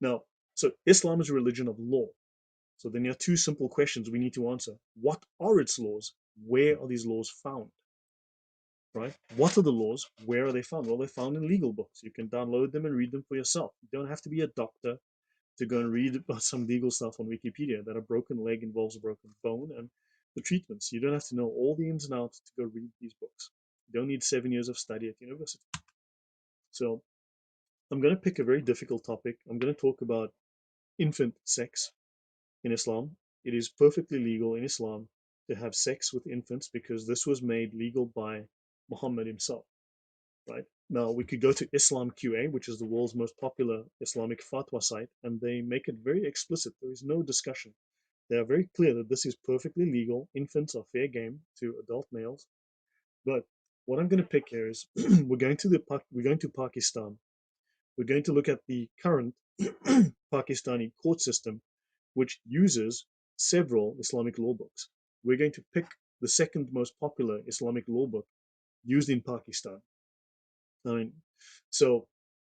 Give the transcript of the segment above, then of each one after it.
Now, so Islam is a religion of law. So then there are two simple questions we need to answer. What are its laws? Where are these laws found? Right? What are the laws? Where are they found? Well, they're found in legal books. You can download them and read them for yourself. You don't have to be a doctor to go and read about some legal stuff on Wikipedia that a broken leg involves a broken bone and the treatments. You don't have to know all the ins and outs to go read these books. You don't need 7 years of study at university. So I'm going to pick a very difficult topic. I'm going to talk about infant sex in Islam. It is perfectly legal in Islam to have sex with infants because this was made legal by Muhammad himself, right? Now, we could go to Islam QA, which is the world's most popular Islamic fatwa site, and they make it very explicit. There is no discussion. They are very clear that this is perfectly legal. Infants are fair game to adult males. But what I'm going to pick here is we're going to Pakistan. We're going to look at the current Pakistani court system, which uses several Islamic law books. We're going to pick the second most popular Islamic law book used in Pakistan. I mean, so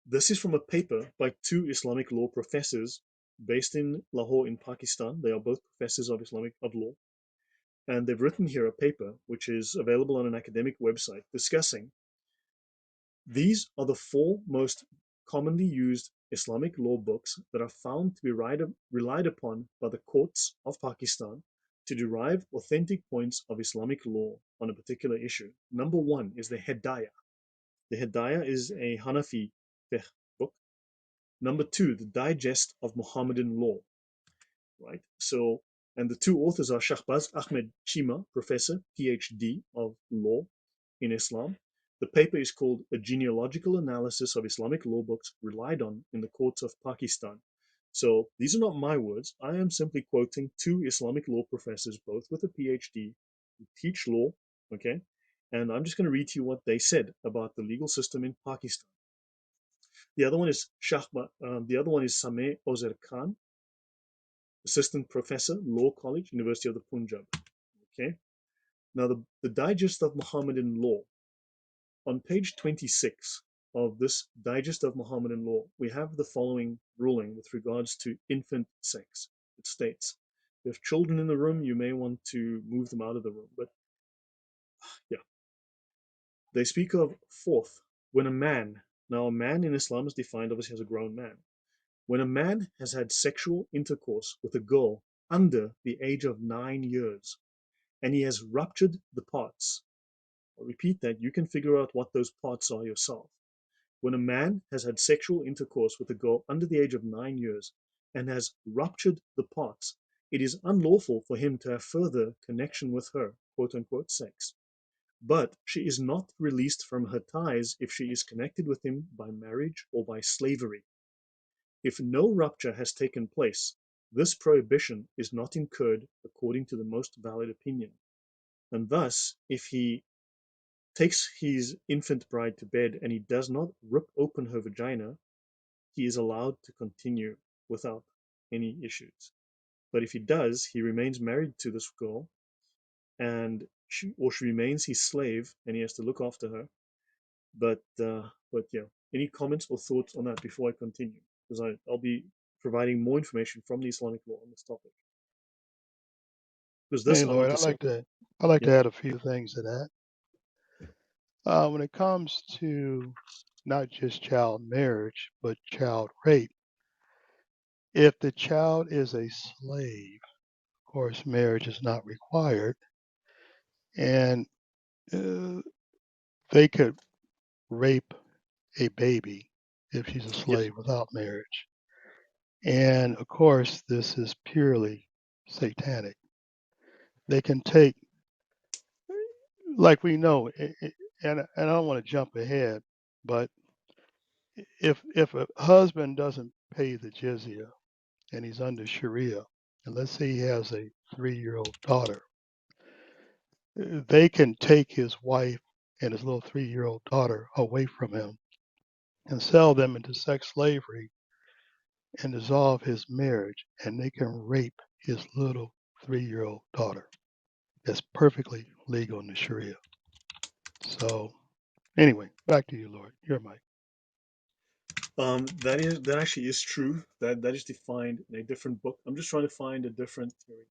this is from a paper by two Islamic law professors based in Lahore in Pakistan. They are both professors of Islamic of law, and they've written here a paper which is available on an academic website discussing these are the four most commonly used Islamic law books that are found to be relied upon by the courts of Pakistan to derive authentic points of Islamic law on a particular issue. Number one is the Hidayah. The Hidayah is a Hanafi fiqh book. Number two, the Digest of Muhammadan Law, right? So, and the two authors are Shahbaz Ahmed Chima, professor, PhD of law in Islam. The paper is called A Genealogical Analysis of Islamic Law Books Relied on in the Courts of Pakistan. So these are not my words. I am simply quoting two Islamic law professors, both with a PhD, who teach law, okay? And I'm just going to read to you what they said about the legal system in Pakistan. The other one is Sameh Ozer Khan, assistant professor, Law College, University of the Punjab. Okay. Now the Digest of Muhammadan Law. On page 26 of this Digest of Muhammadan Law, we have the following ruling with regards to infant sex. It states, if you have children in the room, you may want to move them out of the room. But yeah, they speak of fourth, when a man, now a man in Islam is defined obviously as a grown man. When a man has had sexual intercourse with a girl under the age of 9 years and he has ruptured the parts, I'll repeat that, you can figure out what those parts are yourself. When a man has had sexual intercourse with a girl under the age of 9 years and has ruptured the parts, it is unlawful for him to have further connection with her, quote unquote, sex. But she is not released from her ties if she is connected with him by marriage or by slavery. If no rupture has taken place, this prohibition is not incurred according to the most valid opinion. And thus, if he takes his infant bride to bed and he does not rip open her vagina, he is allowed to continue without any issues. But if he does, he remains married to this girl and she remains his slave and he has to look after her. But yeah, any comments or thoughts on that before I continue? Because I'll be providing more information from the Islamic law on this topic. Because this Hey, I want Lloyd, to say, I like yeah, to add a few things to that. When it comes to not just child marriage, but child rape, if the child is a slave, of course, marriage is not required, and uh, they could rape a baby if she's a yes, slave without marriage. And of course, this is purely satanic. They can take, like we know, and I don't want to jump ahead, but if a husband doesn't pay the jizya and he's under Sharia, and let's say he has a 3-year-old daughter, they can take his wife and his little 3-year-old daughter away from him and sell them into sex slavery and dissolve his marriage, and they can rape his little 3-year-old daughter. That's perfectly legal in the Sharia. So, anyway, back to you, Lord. You're Mike. That actually is true. That is defined in a different book. I'm just trying to find a different. Here we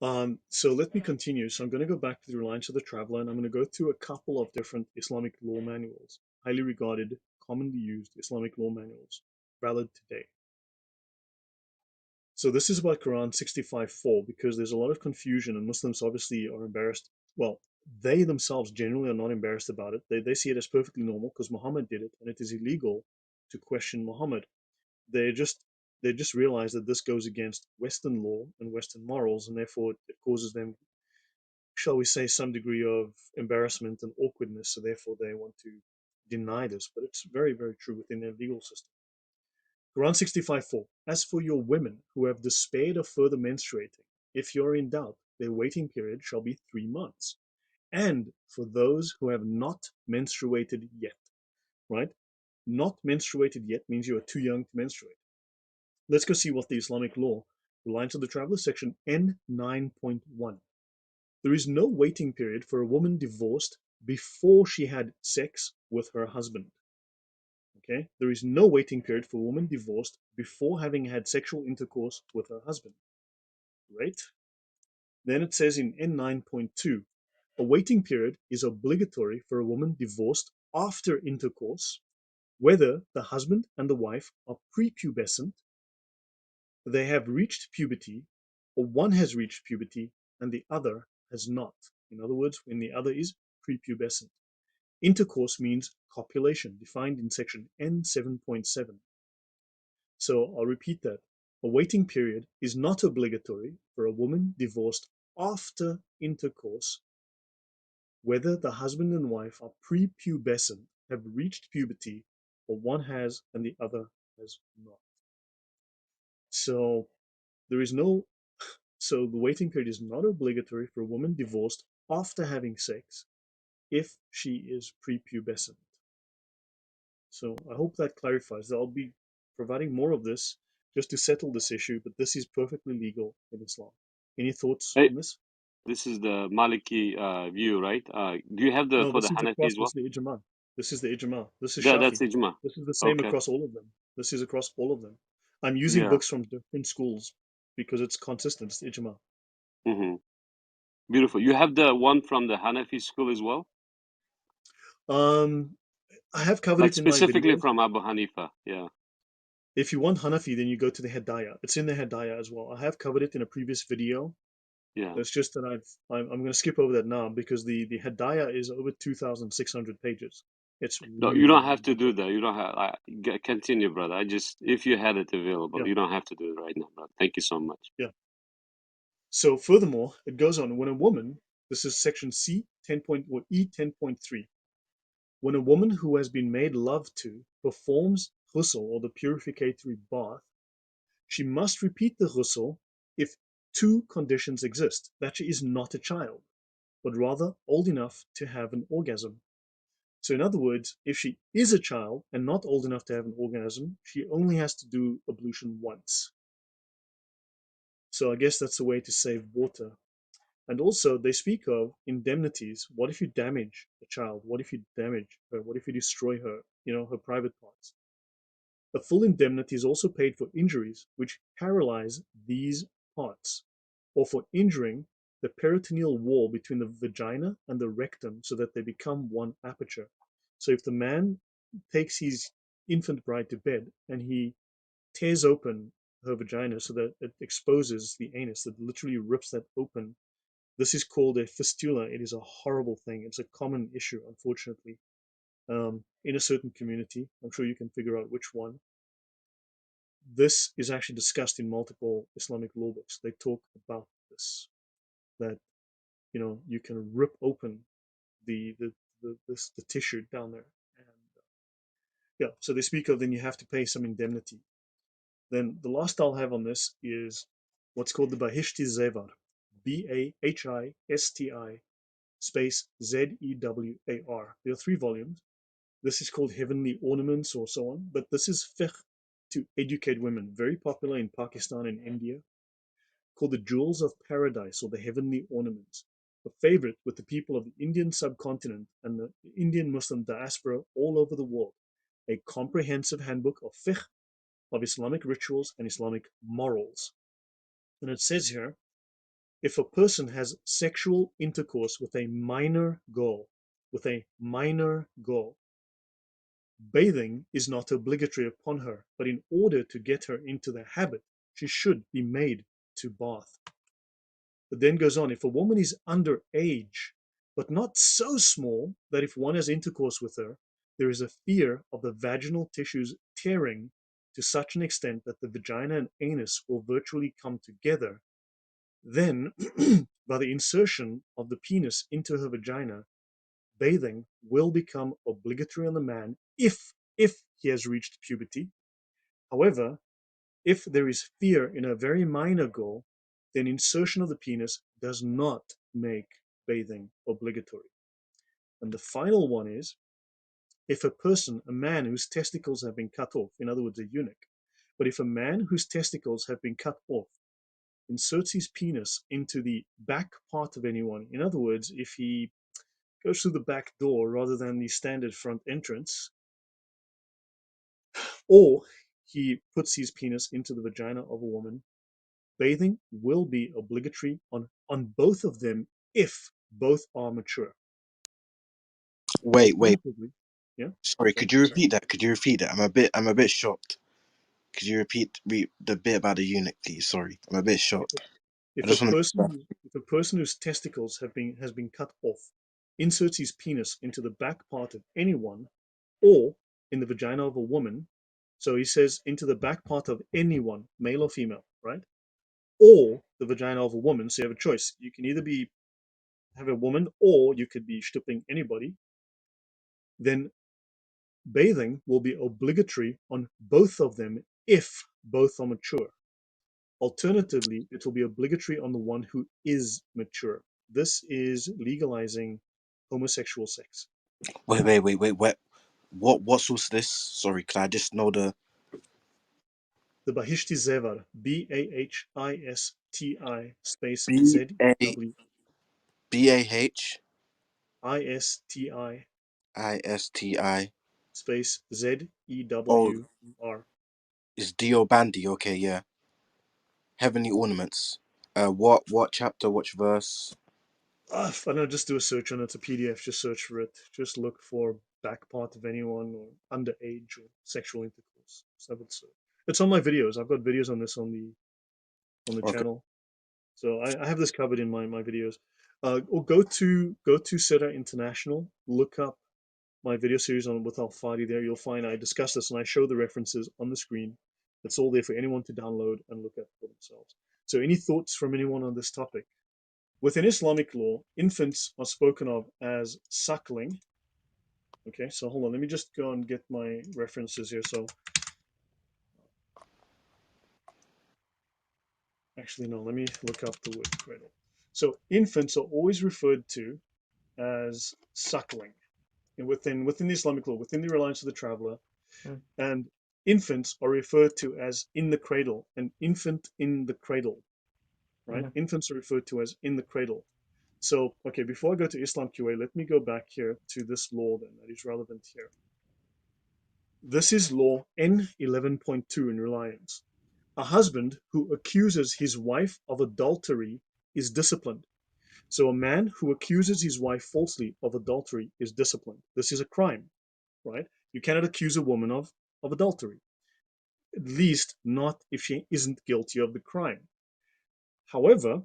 go. So let me continue. So I'm going to go back to the Reliance of the Traveler, and I'm going to go through a couple of different Islamic law manuals, highly regarded, commonly used Islamic law manuals, valid today. So this is about Quran 65:4 because there's a lot of confusion, and Muslims obviously are embarrassed. Well, they themselves generally are not embarrassed about it. They see it as perfectly normal because Muhammad did it, and it is illegal to question Muhammad. They just they just realize that this goes against Western law and Western morals, and therefore it causes them, shall we say, some degree of embarrassment and awkwardness. So therefore they want to deny this, but it's very, very true within their legal system. Quran 65:4. As for your women who have despaired of further menstruating, if you are in doubt, their waiting period shall be 3 months. And for those who have not menstruated yet, right? Not menstruated yet means you are too young to menstruate. Let's go see what the Islamic law, Reliance of the Traveler, section N9.1. There is no waiting period for a woman divorced before she had sex with her husband. Okay, there is no waiting period for a woman divorced before having had sexual intercourse with her husband. Right? Then it says in N9.2, a waiting period is obligatory for a woman divorced after intercourse, whether the husband and the wife are prepubescent, they have reached puberty, or one has reached puberty and the other has not. In other words, when the other is prepubescent. Intercourse means copulation, defined in section N7.7. So I'll repeat that. A waiting period is not obligatory for a woman divorced after intercourse, whether the husband and wife are prepubescent, have reached puberty, or one has and the other has not. So there is no so the waiting period is not obligatory for a woman divorced after having sex if she is prepubescent. So I hope that clarifies. I'll be providing more of this just to settle this issue, but this is perfectly legal in Islam. Any thoughts Hey, on this? this is the Maliki view, right? Do you have the No, for the this is Hanafi across. as This well? is the ijma. This is the ijma. This is That's Shafi. Ijma. This is the same Okay. across all of them. This is across all of them. I'm using Yeah. books from different schools because it's consistent. It's the ijma. Mm-hmm. Beautiful. You have the one from the Hanafi school as well? Um, I have covered Like it in my specifically video. from Abu Hanifa. Yeah. If you want Hanafi, then you go to the Hidayah. It's in the Hidayah as well. I have covered it in a previous video. Yeah. It's just that I'm going to skip over that now because the Hidayah is over 2,600 pages. It's No, you really, don't really have to good. do that. You don't have continue, brother. I just if you had it Yeah, available, you don't have to do it right now, brother. Thank you so much. yeah. So furthermore, it goes on, when a woman, this is section C 10 or E 10.3, when a woman who has been made love to performs ghusl or the purificatory bath, she must repeat the ghusl if two conditions exist: that she is not a child, but rather old enough to have an orgasm. So, in other words, if she is a child and not old enough to have an orgasm, she only has to do ablution once. So, I guess that's a way to save water. And also, they speak of indemnities. What if you damage a child? What if you damage her? What if you destroy her, her private parts? A full indemnity is also paid for injuries which paralyze these parts, or for injuring the peritoneal wall between the vagina and the rectum so that they become one aperture. So if the man takes his infant bride to bed and he tears open her vagina so that it exposes the anus, that literally rips that open, this is called a fistula. It is a horrible thing. It's a common issue, unfortunately, in a certain community. I'm sure you can figure out which one. This is actually discussed in multiple Islamic law books. They talk about this, that you can rip open the tissue down there, and yeah. So they speak of, then you have to pay some indemnity. Then the last I'll have on this is what's called the Bahishti Zevar, Bashti space Zewar. There are 3 volumes. This is called Heavenly Ornaments or so on, but this is fiqh to educate women, very popular in Pakistan and India, called the Jewels of Paradise or the Heavenly Ornaments, a favorite with the people of the Indian subcontinent and the Indian Muslim diaspora all over the world. a comprehensive handbook of fiqh, of Islamic rituals and Islamic morals. And it says here, if a person has sexual intercourse with a minor girl, bathing is not obligatory upon her, but in order to get her into the habit, she should be made to bath. It then goes on, if a woman is underage, but not so small that if one has intercourse with her, there is a fear of the vaginal tissues tearing to such an extent that the vagina and anus will virtually come together, then by the insertion of the penis into her vagina, bathing will become obligatory on the man if he has reached puberty. However, if there is fear in a very minor girl, then insertion of the penis does not make bathing obligatory. And the final one is, if a man whose testicles have been cut off, in other words, a eunuch, but if a man whose testicles have been cut off inserts his penis into the back part of anyone, in other words, if he goes through the back door rather than the standard front entrance, or he puts his penis into the vagina of a woman, bathing will be obligatory on both of them if both are mature. Wait. Alternatively, yeah, Sorry, sorry. could you repeat that? I'm a bit shocked. Could you repeat the bit about the eunuch, please? Sorry, I'm a bit If a, shocked. I if a just want to. person if a person whose testicles has been cut off inserts his penis into the back part of anyone or in the vagina of a woman, so he says into the back part of anyone, male or female, right? Or the vagina of a woman, so you have a choice. You can either have a woman or you could be stooping anybody. Then bathing will be obligatory on both of them if both are mature. Alternatively, it will be obligatory on the one who is mature. This is legalizing homosexual sex. Wait. What source is this? Sorry, can I just know the The Bahishti Zevar, Bahisti space B A Zew B A H Isti I S T I? space Oh, Zewur. it's Dio Bandi. Okay, yeah. Heavenly ornaments. What chapter? Which verse? I don't know, just do a search on it. It's a PDF. Just search for it. Just look for back part of anyone or underage or sexual intercourse. So it's on my videos. I've got videos on this on the Okay. channel. So I have this covered in my videos. Or go to Seta International. Look up my video series on with Al Fadi there. You'll find I discuss this and I show the references on the screen. It's all there for anyone to download and look at for themselves. So any thoughts from anyone on this topic? Within Islamic law, infants are spoken of as suckling. Okay, so hold on, let me just go and get my references here. So actually, no, let me look up the word cradle. So infants are always referred to as suckling. And within the Islamic law, within the reliance of the traveler, and infants are referred to as in the cradle, an infant in the cradle, right? Infants are referred to as in the cradle. So, okay, before I go to Islam QA, let me go back here to this law then that is relevant here. This is law N11.2 in reliance. A husband who accuses his wife of adultery is disciplined. So a man who accuses his wife falsely of adultery is disciplined. This is a crime, right? You cannot accuse a woman of adultery, at least not if she isn't guilty of the crime. However,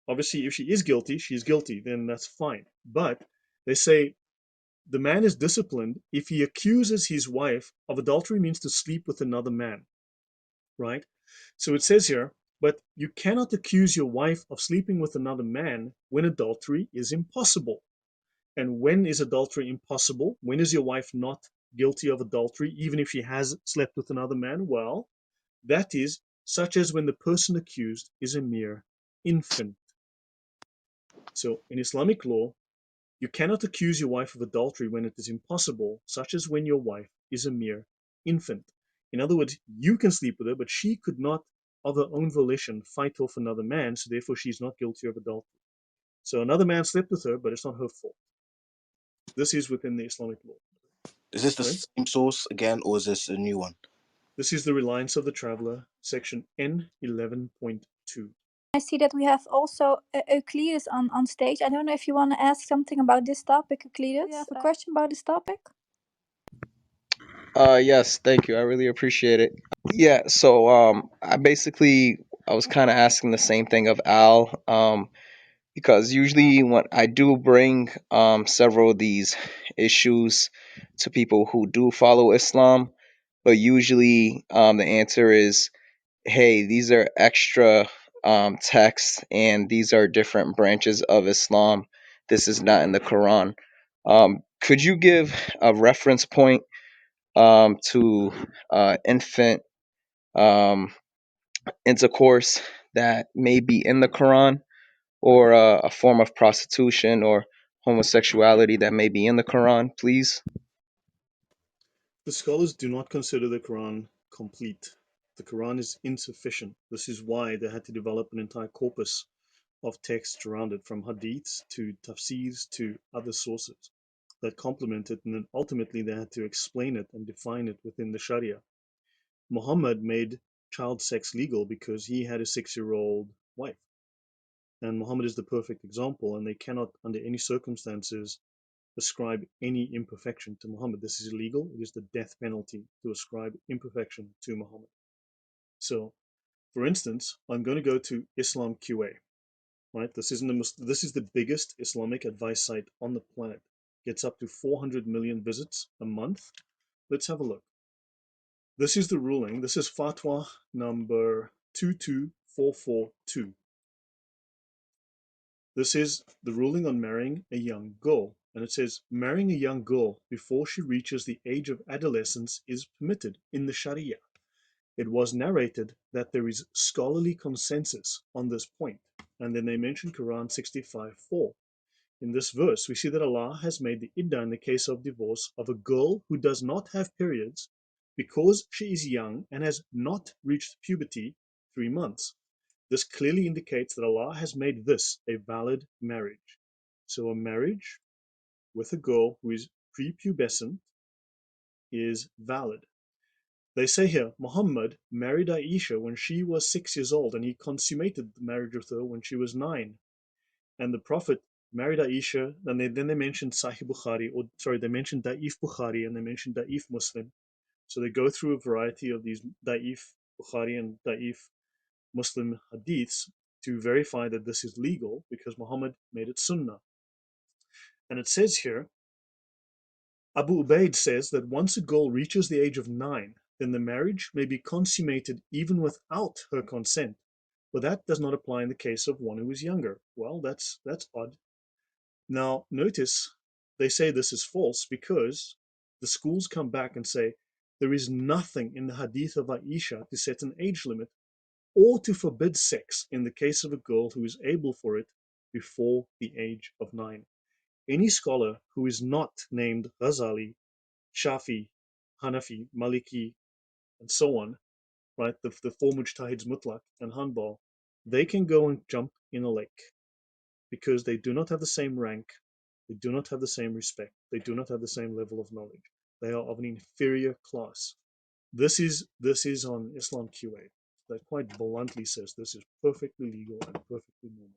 obviously, if she is guilty, she's guilty, then that's fine. But they say the man is disciplined if he accuses his wife of adultery, means to sleep with another man, right? So it says here, but you cannot accuse your wife of sleeping with another man when adultery is impossible. And when is adultery impossible? When is your wife not guilty of adultery, even if she has slept with another man? Well, that is such as when the person accused is a mere infant. So in Islamic law, you cannot accuse your wife of adultery when it is impossible, such as when your wife is a mere infant. In other words, you can sleep with her, but she could not, of her own volition, fight off another man, so therefore she's not guilty of adultery. So another man slept with her, but it's not her fault. This is within the Islamic law. Is this the Sorry? same source again, or is this a new one? This is the Reliance of the Traveler, section N11.2. I see that we have also Euclides on stage. I don't know if you want to ask something about this topic, Euclides. Do you have a question about this topic? Yes, thank you. I really appreciate it. Yeah, so I was kind of asking the same thing of Al, because usually when I do bring several of these issues to people who do follow Islam, but usually the answer is, hey, these are extra texts and these are different branches of Islam. This is not in the Quran. Could you give a reference point to infant um, intercourse that may be in the Quran, or a form of prostitution or homosexuality that may be in the Quran, please? The scholars do not consider the Quran complete. The Quran is insufficient. This is why they had to develop an entire corpus of texts around it, from hadiths to tafsirs to other sources that complement it, and then ultimately they had to explain it and define it within the Sharia. Muhammad made child sex legal because he had a 6-year-old wife. And Muhammad is the perfect example, and they cannot, under any circumstances, ascribe any imperfection to Muhammad. This is illegal. It is the death penalty to ascribe imperfection to Muhammad. So, for instance, I'm going to go to Islam QA. Right, this is the biggest Islamic advice site on the planet. Gets up to 400 million visits a month. Let's have a look. This is the ruling. This is fatwa number 22442. This is the ruling on marrying a young girl. And it says, marrying a young girl before she reaches the age of adolescence is permitted in the Sharia. It was narrated that there is scholarly consensus on this point. And then they mention Quran 65:4. In this verse, we see that Allah has made the iddah in the case of divorce of a girl who does not have periods because she is young and has not reached puberty 3 months. This clearly indicates that Allah has made this a valid marriage. So a marriage with a girl who is prepubescent is valid. They say here, Muhammad married Aisha when she was 6 years old, and he consummated the marriage with her when she was 9. And the Prophet married Aisha, and then they mentioned Sahih Bukhari, or sorry, they mentioned Da'if Bukhari and they mentioned Da'if Muslim. So they go through a variety of these Da'if Bukhari and Da'if Muslim hadiths to verify that this is legal, because Muhammad made it sunnah. And it says here, Abu Ubaid says that once a girl reaches the age of 9, then the marriage may be consummated even without her consent. But that does not apply in the case of one who is younger. Well, that's odd. Now, notice they say this is false because the schools come back and say there is nothing in the hadith of Aisha to set an age limit or to forbid sex in the case of a girl who is able for it before the age of 9. Any scholar who is not named Ghazali, Shafi, Hanafi, Maliki, and so on, right, the four Mujtahids Mutlaq and Hanbal, they can go and jump in a lake because they do not have the same rank, they do not have the same respect, they do not have the same level of knowledge. They are of an inferior class. This is on Islam QA that quite bluntly says this is perfectly legal and perfectly normal.